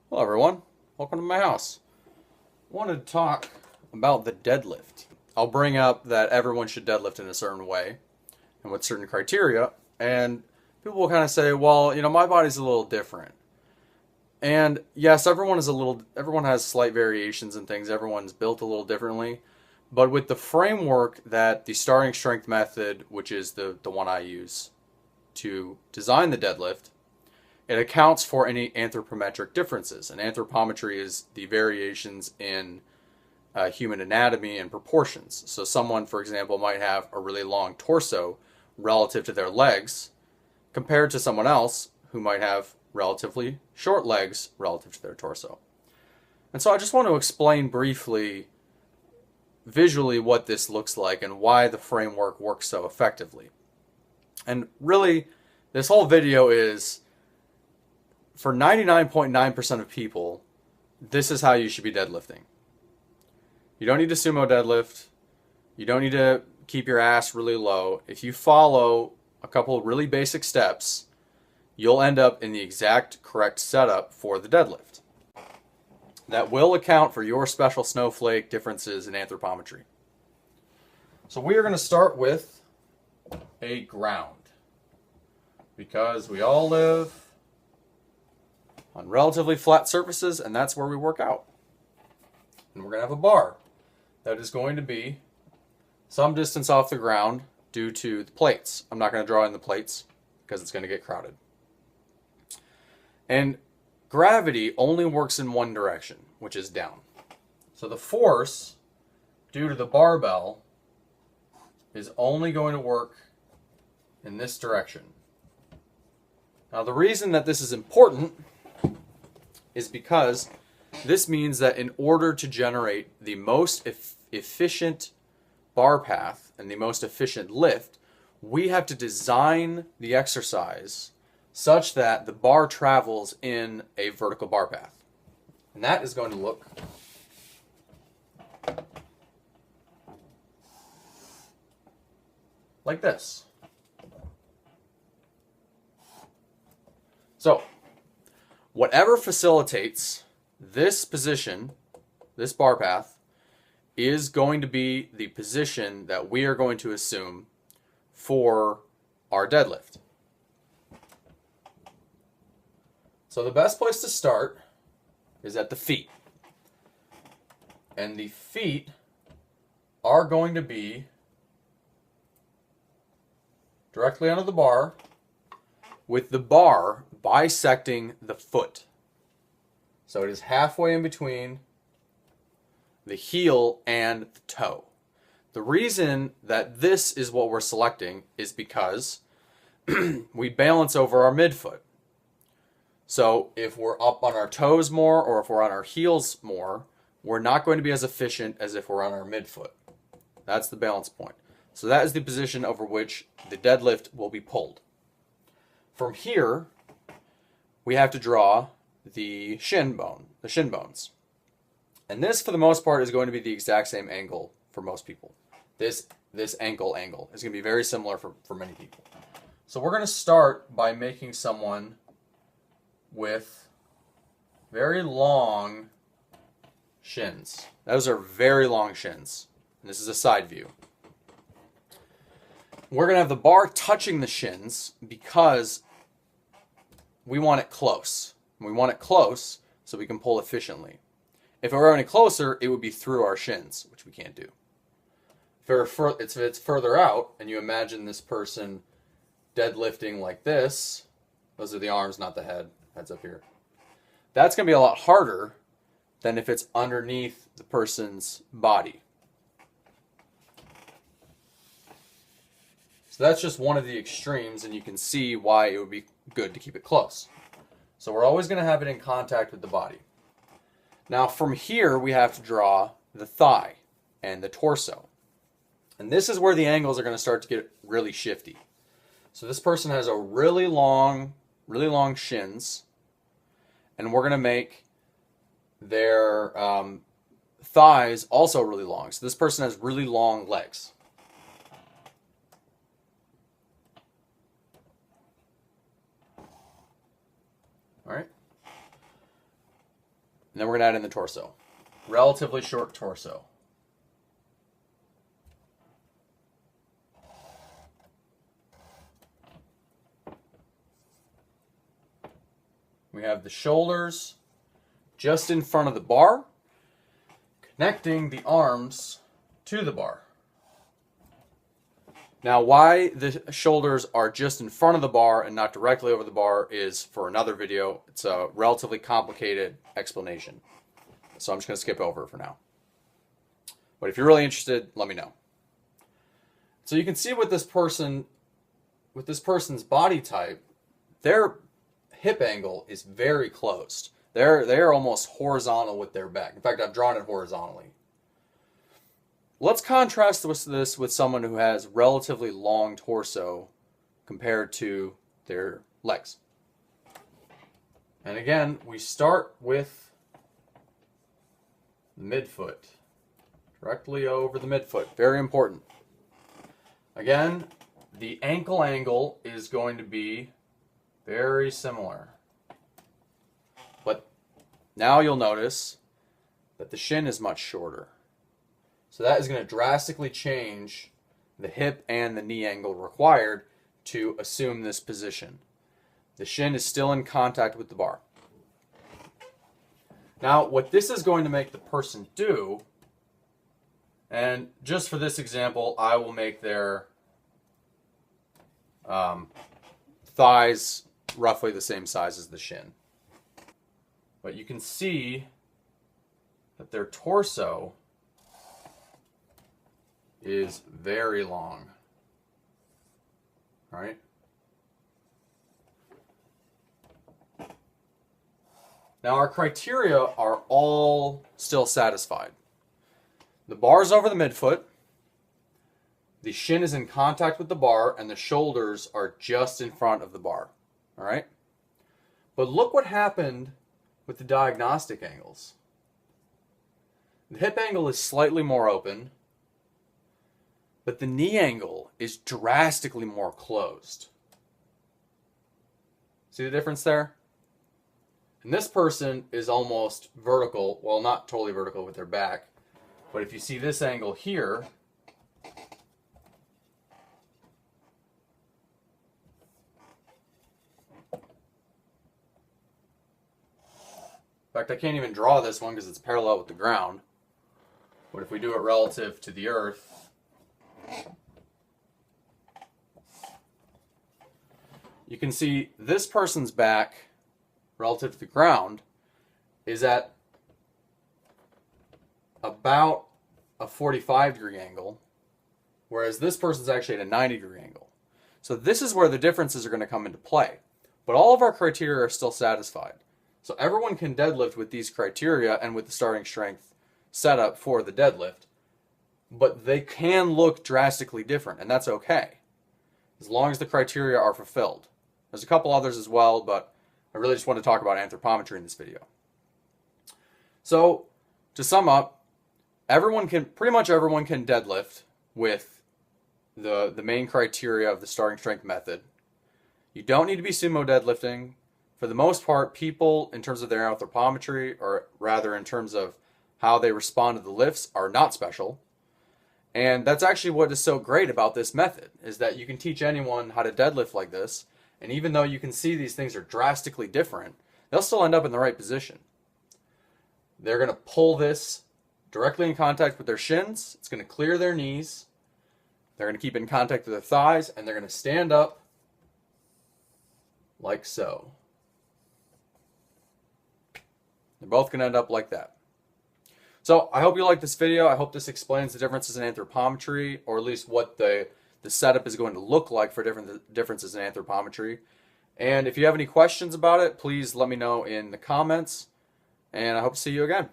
Hello everyone, welcome to my house. I wanted to talk about the deadlift. I'll bring up that everyone should deadlift in a certain way and with certain criteria, and people will kind of say, well, my body's a little different. And yes, everyone has slight variations and things, everyone's built a little differently, but with the framework that the starting strength method, which is the one I use to design the deadlift, it accounts for any anthropometric differences. And anthropometry is the variations in human anatomy and proportions. So someone, for example, might have a really long torso relative to their legs compared to someone else who might have relatively short legs relative to their torso. And so I just want to explain briefly, visually, what this looks like and why the framework works so effectively. And really, this whole video is, for 99.9% of people, this is how you should be deadlifting. You don't need to sumo deadlift. You don't need to keep your ass really low. If you follow a couple of really basic steps, you'll end up in the exact correct setup for the deadlift. That will account for your special snowflake differences in anthropometry. So we are going to start with a ground, because we all live on relatively flat surfaces, and that's where we work out. And we're going to have a bar that is going to be some distance off the ground due to the plates. I'm not going to draw in the plates because it's going to get crowded. And gravity only works in one direction, which is down. So the force due to the barbell is only going to work in this direction. Now, the reason that this is important is because this means that in order to generate the most efficient bar path and the most efficient lift, we have to design the exercise such that the bar travels in a vertical bar path. And that is going to look like this. So, whatever facilitates this position, this bar path, is going to be the position that we are going to assume for our deadlift. So the best place to start is at the feet. And the feet are going to be directly under the bar, with the bar bisecting the foot. So it is halfway in between the heel and the toe. The reason that this is what we're selecting is because we balance over our midfoot. So if we're up on our toes more, or if we're on our heels more, we're not going to be as efficient as if we're on our midfoot. That's the balance point. So that is the position over which the deadlift will be pulled. From here, we have to draw the shin bones. And this, for the most part, is going to be the exact same angle for most people. This ankle angle is going to be very similar for many people. So we're going to start by making someone with very long shins. Those are very long shins. And this is a side view. We're going to have the bar touching the shins because we want it close. We want it close so we can pull efficiently. If it were any closer, it would be through our shins, which we can't do. If it's further out, and you imagine this person deadlifting like this, those are the arms, not the head. Head's up here. That's going to be a lot harder than if it's underneath the person's body. So that's just one of the extremes, and you can see why it would be good to keep it close. So we're always going to have it in contact with the body. Now from here, we have to draw the thigh and the torso. And this is where the angles are going to start to get really shifty. So this person has a really long shins, and we're going to make their thighs also really long. So this person has really long legs. All right. And then we're going to add in the torso. Relatively short torso. We have the shoulders just in front of the bar, connecting the arms to the bar. Now, why the shoulders are just in front of the bar and not directly over the bar is for another video. It's a relatively complicated explanation. So I'm just going to skip over it for now. But if you're really interested, let me know. So you can see with this person's body type, their hip angle is very closed. They're almost horizontal with their back. In fact, I've drawn it horizontally. Let's contrast this with someone who has relatively long torso compared to their legs. And again, we start with the midfoot. Directly over the midfoot. Very important. Again, the ankle angle is going to be very similar. But now you'll notice that the shin is much shorter. So that is going to drastically change the hip and the knee angle required to assume this position. The shin is still in contact with the bar. Now, what this is going to make the person do, and just for this example, I will make their thighs roughly the same size as the shin. But you can see that their torso is very long. All right? Now our criteria are all still satisfied. The bar's over the midfoot, the shin is in contact with the bar, and the shoulders are just in front of the bar. All right? But look what happened with the diagnostic angles. The hip angle is slightly more open, but the knee angle is drastically more closed. See the difference there? And this person is almost vertical, well, not totally vertical with their back, but if you see this angle here, in fact, I can't even draw this one because it's parallel with the ground. But if we do it relative to the earth, you can see this person's back relative to the ground is at about a 45-degree angle, whereas this person's actually at a 90-degree angle. So this is where the differences are going to come into play. But all of our criteria are still satisfied. So everyone can deadlift with these criteria and with the starting strength setup for the deadlift, but they can look drastically different, and that's okay, as long as the criteria are fulfilled. There's a couple others as well, but I really just want to talk about anthropometry in this video. So, to sum up, pretty much everyone can deadlift with the main criteria of the starting strength method. You don't need to be sumo deadlifting. For the most part, people, in terms of their anthropometry, or rather in terms of how they respond to the lifts, are not special. And that's actually what is so great about this method, is that you can teach anyone how to deadlift like this, and even though you can see these things are drastically different, they'll still end up in the right position. They're going to pull this directly in contact with their shins. It's going to clear their knees. They're going to keep in contact with their thighs, and they're going to stand up like so. They're both going to end up like that. So I hope you like this video. I hope this explains the differences in anthropometry, or at least what the setup is going to look like for different differences in anthropometry. And if you have any questions about it, please let me know in the comments. And I hope to see you again.